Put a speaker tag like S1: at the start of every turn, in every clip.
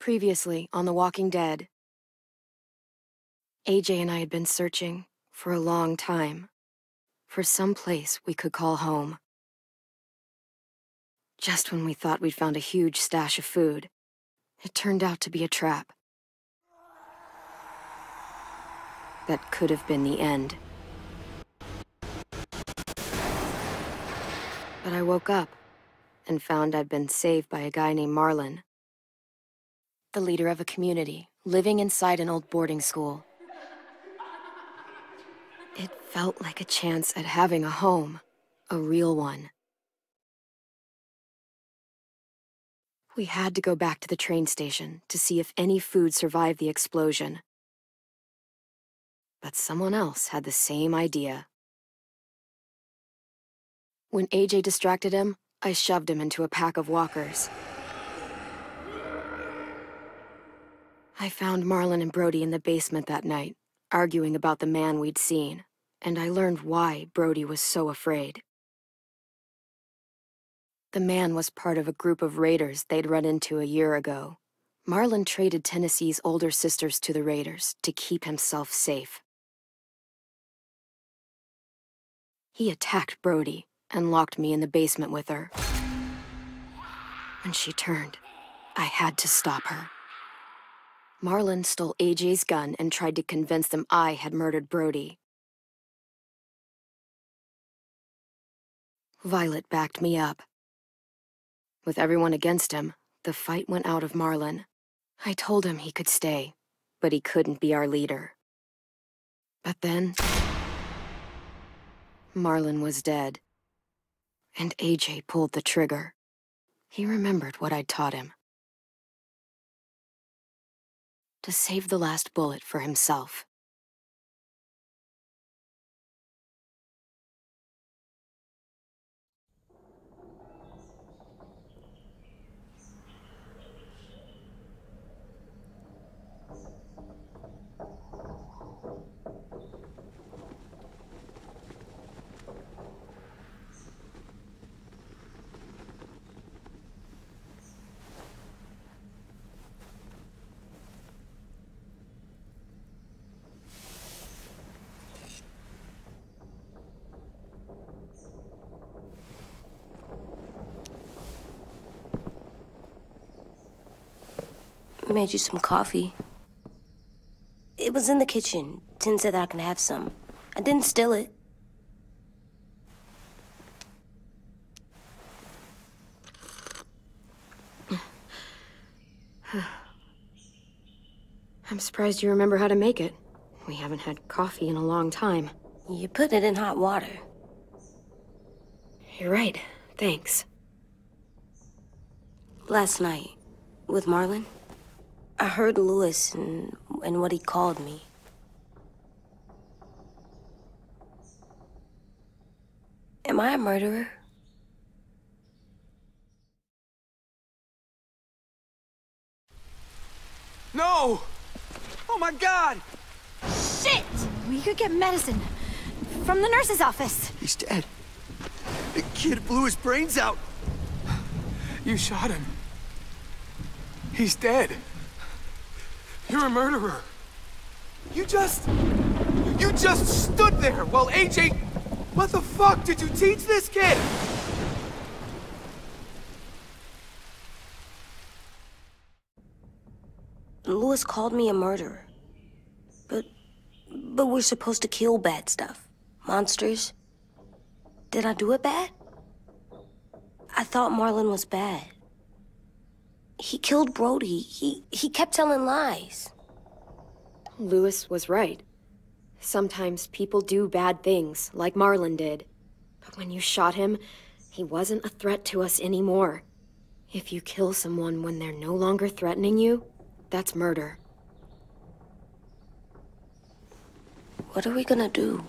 S1: Previously on The Walking Dead, AJ and I had been searching for a long time for some place we could call home. Just when we thought we'd found a huge stash of food, it turned out to be a trap. That could have been the end. But I woke up and found I'd been saved by a guy named Marlon, the leader of a community living inside an old boarding school. It felt like a chance at having a home, a real one. We had to go back to the train station to see if any food survived the explosion. But someone else had the same idea. When AJ distracted him, I shoved him into a pack of walkers. I found Marlon and Brody in the basement that night, arguing about the man we'd seen, and I learned why Brody was so afraid. The man was part of a group of raiders they'd run into a year ago. Marlon traded Tennessee's older sisters to the raiders to keep himself safe. He attacked Brody and locked me in the basement with her. When she turned, I had to stop her. Marlon stole AJ's gun and tried to convince them I had murdered Brody. Violet backed me up. With everyone against him, the fight went out of Marlon. I told him he could stay, but he couldn't be our leader. But then, Marlon was dead, and AJ pulled the trigger. He remembered what I'd taught him. To save the last bullet for himself.
S2: Made you some coffee. It was in the kitchen. Tin said that I can have some. I didn't steal it.
S1: I'm surprised you remember how to make it. We haven't had coffee in a long time.
S2: You put it in hot water.
S1: You're right. Thanks.
S2: Last night, with Marlon, I heard Lewis and what he called me. Am I a murderer?
S3: No! Oh my God!
S4: Shit! We could get medicine from the nurse's office.
S3: He's dead. The kid blew his brains out. You shot him. He's dead. You're a murderer. You just stood there while AJ... What the fuck did you teach this kid?
S2: Lewis called me a murderer. But we're supposed to kill bad stuff. Monsters. Did I do it bad? I thought Marlon was bad. He killed Brody. He kept telling lies.
S1: Lewis was right. Sometimes people do bad things, like Marlon did. But when you shot him, he wasn't a threat to us anymore. If you kill someone when they're no longer threatening you, that's murder.
S2: What are we gonna do?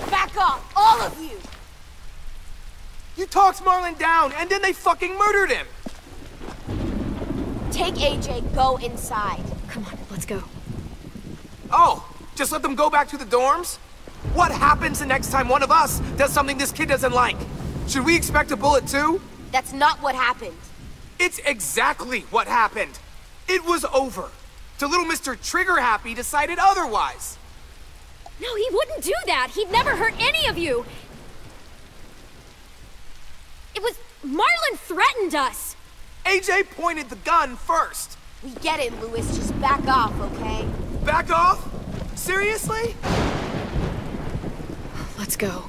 S4: Back off, all of you!
S3: You talked Marlon down, and then they fucking murdered him!
S5: Take AJ, go inside.
S1: Come on, let's go.
S3: Oh, just let them go back to the dorms? What happens the next time one of us does something this kid doesn't like? Should we expect a bullet too?
S5: That's not what happened.
S3: It's exactly what happened. It was over. Till little Mr. Trigger Happy decided otherwise.
S1: No, he wouldn't do that. He'd never hurt any of you. It was... Marlon threatened us.
S3: AJ pointed the gun first.
S5: We get it, Louis. Just back off, okay?
S3: Back off? Seriously?
S1: Let's go.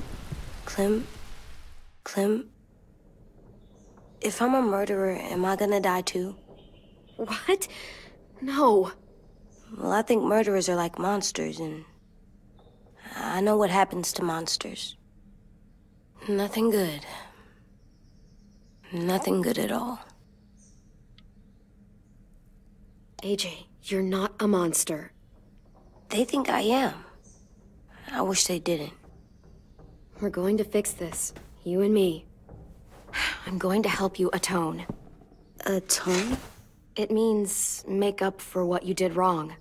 S2: Clem? If I'm a murderer, am I gonna die too?
S1: What? No.
S2: Well, I think murderers are like monsters, and I know what happens to monsters. Nothing good. Nothing good at all.
S1: AJ, you're not a monster.
S2: They think I am. I wish they didn't.
S1: We're going to fix this. You and me. I'm going to help you atone.
S2: Atone?
S1: It means make up for what you did wrong.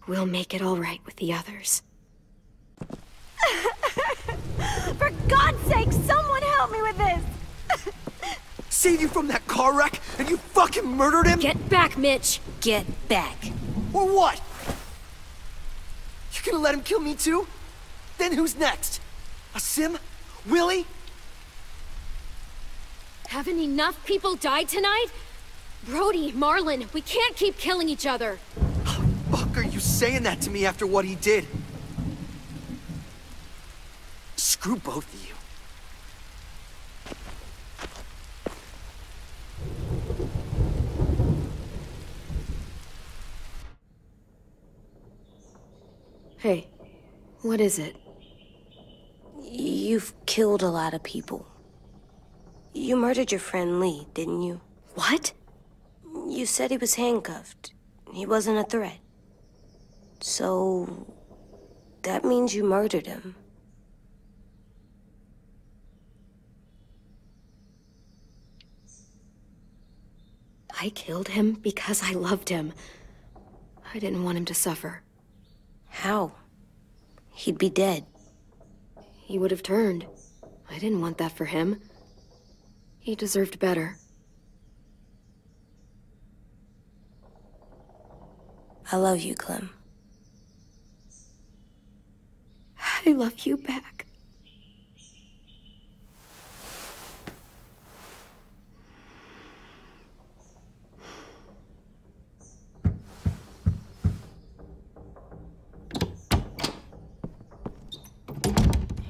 S1: We'll make it all right with the others.
S4: For God's sake, someone help me with this!
S3: Saved you from that car wreck, and you fucking murdered him?
S1: Get back, Mitch!
S2: Get back.
S3: Or what? You gonna let him kill me too? Then who's next? A Sim? Willie?
S1: Haven't enough people died tonight? Brody, Marlon, we can't keep killing each other.
S3: How the fuck are you saying that to me after what he did? Screw both of you.
S1: Hey, what is it?
S2: You've killed a lot of people. You murdered your friend Lee, didn't you?
S1: What?
S2: You said he was handcuffed. He wasn't a threat. So... that means you murdered him.
S1: I killed him because I loved him. I didn't want him to suffer.
S2: How? He'd be dead.
S1: He would have turned. I didn't want that for him. He deserved better.
S2: I love you, Clem.
S1: I love you back.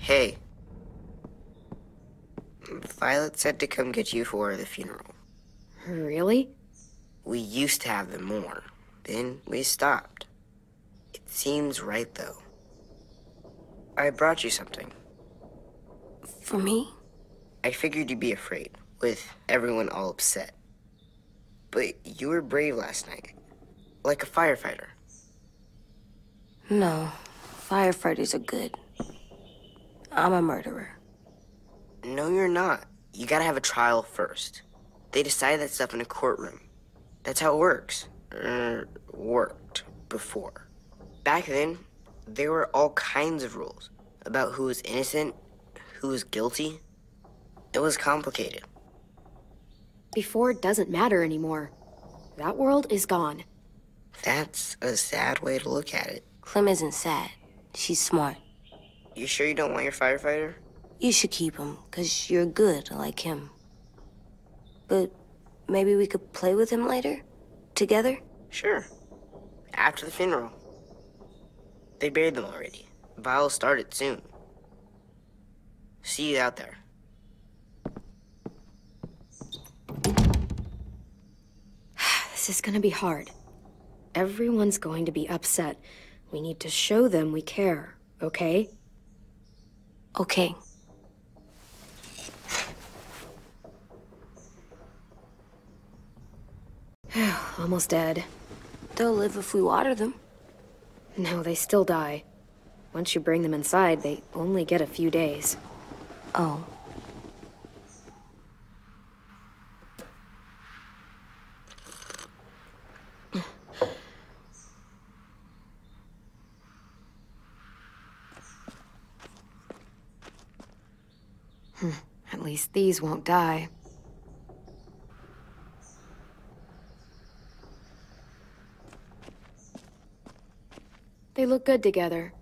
S6: Hey. Violet said to come get you for the funeral.
S1: Really?
S6: We used to have them more. Then we stopped. It seems right, though. I brought you something.
S2: For me?
S6: I figured you'd be afraid, with everyone all upset. But you were brave last night. Like a firefighter.
S2: No. Firefighters are good. I'm a murderer.
S6: No, you're not. You gotta have a trial first. They decide that stuff in a courtroom. That's how it works. Worked before. Back then, there were all kinds of rules about who was innocent, who was guilty. It was complicated.
S1: Before doesn't matter anymore. That world is gone.
S6: That's a sad way to look at it.
S2: Clem isn't sad. She's smart.
S6: You sure you don't want your firefighter?
S2: You should keep him, 'cause you're good like him. But maybe we could play with him later? Together?
S6: Sure. After the funeral. They buried them already. Vile'll start it soon. See you out there.
S1: This is gonna be hard. Everyone's going to be upset. We need to show them we care, okay?
S2: Okay.
S1: Almost dead.
S2: They'll live if we water them.
S1: No, they still die. Once you bring them inside, they only get a few days.
S2: Oh.
S1: At least these won't die. They look good together.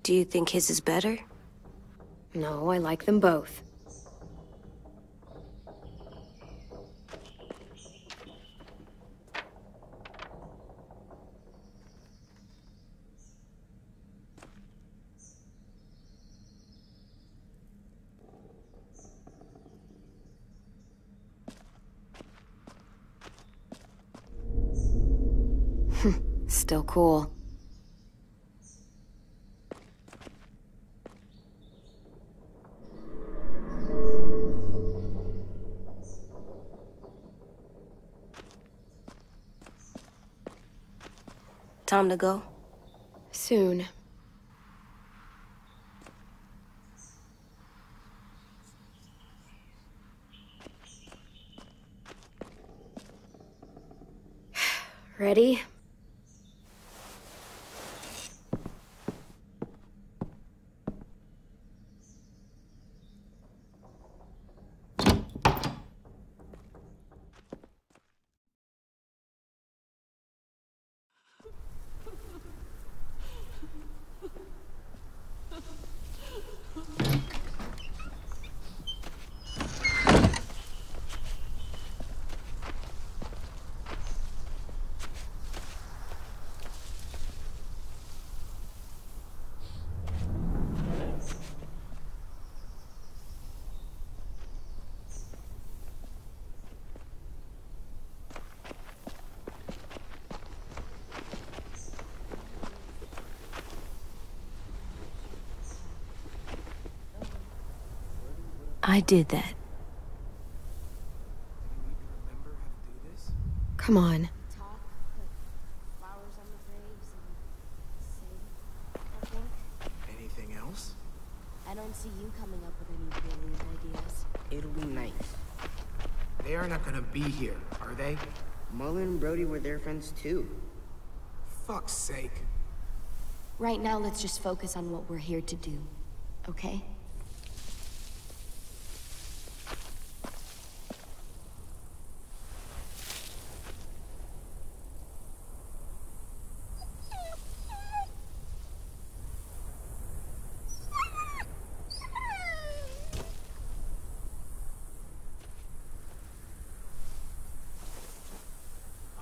S2: Do you think his is better?
S1: No, I like them both. Still cool.
S2: Time to go?
S1: Soon. Ready?
S2: I did that.
S1: Come on.
S5: Talk, put flowers on the graves, and sing, I think.
S3: Anything else?
S5: I don't see you coming up with any brilliant ideas.
S6: It'll be nice.
S3: They are not gonna be here, are they?
S6: Marlon and Brody were their friends too.
S3: Fuck's sake.
S5: Right now, let's just focus on what we're here to do, okay?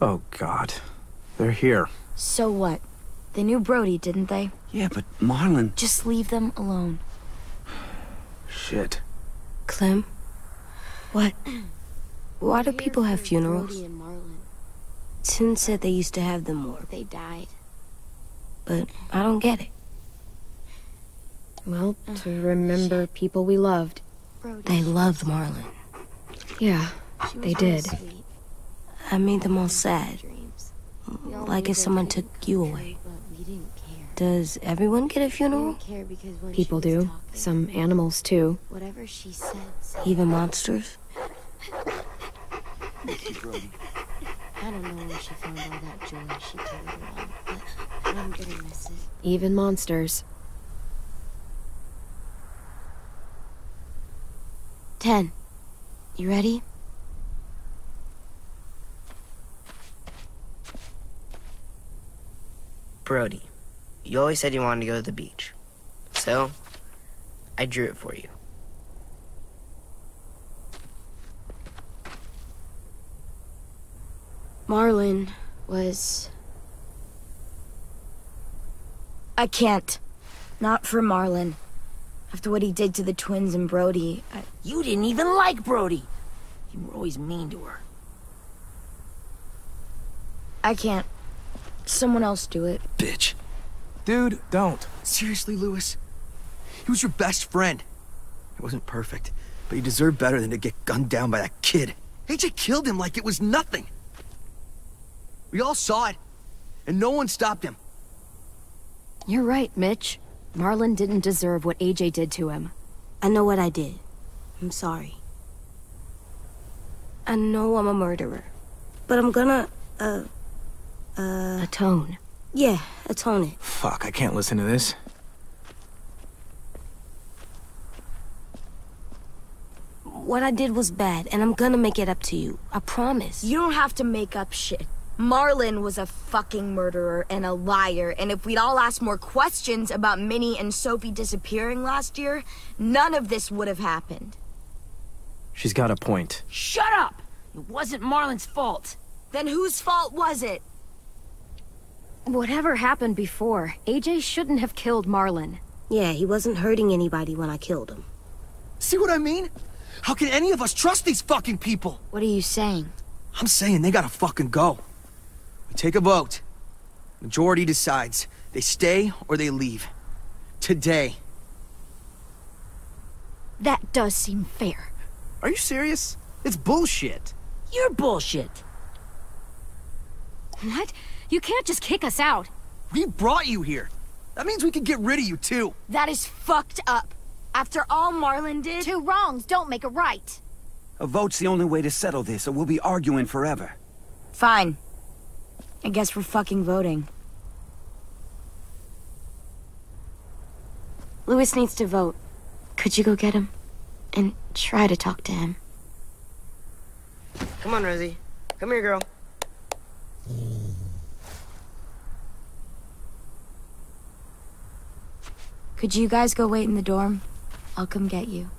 S3: Oh, God. They're here.
S4: So what? They knew Brody, didn't they?
S7: Yeah, but Marlon...
S4: Just leave them alone.
S3: Shit.
S2: Clem?
S1: What?
S2: Why do people have funerals?
S5: Brody and Marlon,
S2: Tin said they used to have them more,
S5: they died.
S2: but I don't get it.
S1: Well, to remember people we loved.
S5: Brody,
S2: They loved Marlon.
S1: Yeah,
S5: she was
S1: they
S5: really
S1: did.
S5: sweet.
S2: I made them all sad.
S5: Dreams. We all
S2: Like
S5: knew
S2: if
S5: they
S2: someone
S5: couldn't
S2: took you
S5: come
S2: away.
S5: true, but we didn't care.
S2: Does everyone get a
S5: We
S2: funeral?
S5: didn't care because when
S1: People
S5: she was
S1: do.
S5: talking,
S1: Some animals, too.
S5: whatever she said, said.
S2: Even monsters?
S5: I don't know where she found all that joy she carried around, but I'm gonna miss it.
S1: Even monsters.
S4: 10. You ready?
S6: Brody, you always said you wanted to go to the beach. So, I drew it for you.
S4: Marlon was... I can't. Not for Marlon. After what he did to the twins and Brody,
S7: You didn't even like Brody. You were always mean to her.
S4: I can't. Someone else do it.
S8: Bitch.
S3: Dude, don't.
S8: Seriously, Lewis? He was your best friend. He wasn't perfect, but he deserved better than to get gunned down by that kid. AJ killed him like it was nothing. We all saw it, and no one stopped him.
S1: You're right, Mitch. Marlon didn't deserve what AJ did to him.
S2: I know what I did. I'm sorry. I know I'm a murderer. But I'm gonna,
S1: Atone.
S2: yeah, atone it.
S3: Fuck, I can't listen to this.
S2: What I did was bad, and I'm gonna make it up to you. I promise.
S4: You don't have to make up shit. Marlon was a fucking murderer and a liar, and if we'd all asked more questions about Minnie and Sophie disappearing last year, none of this would have happened.
S9: She's got a point.
S7: Shut up! It wasn't Marlon's fault.
S4: Then whose fault was it?
S1: Whatever happened before, AJ shouldn't have killed Marlon.
S2: Yeah, he wasn't hurting anybody when I killed him.
S8: See what I mean? How can any of us trust these fucking people?
S4: What are you saying?
S8: I'm saying they gotta fucking go. We take a vote. Majority decides. They stay or they leave. Today.
S1: That does seem fair.
S9: Are you serious? It's bullshit.
S7: You're bullshit.
S1: What? You can't just kick us out.
S8: We brought you here. That means we can get rid of you too.
S4: That is fucked up. After all Marlon did...
S1: Two wrongs don't make a right.
S10: A vote's the only way to settle this, or we'll be arguing forever.
S4: Fine. I guess we're fucking voting.
S5: Louis needs to vote. Could you go get him? And try to talk to him.
S6: Come on, Rosie. Come here, girl.
S4: Could you guys go wait in the dorm? I'll come get you.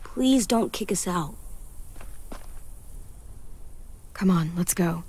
S2: Please don't kick us out.
S1: Come on, let's go.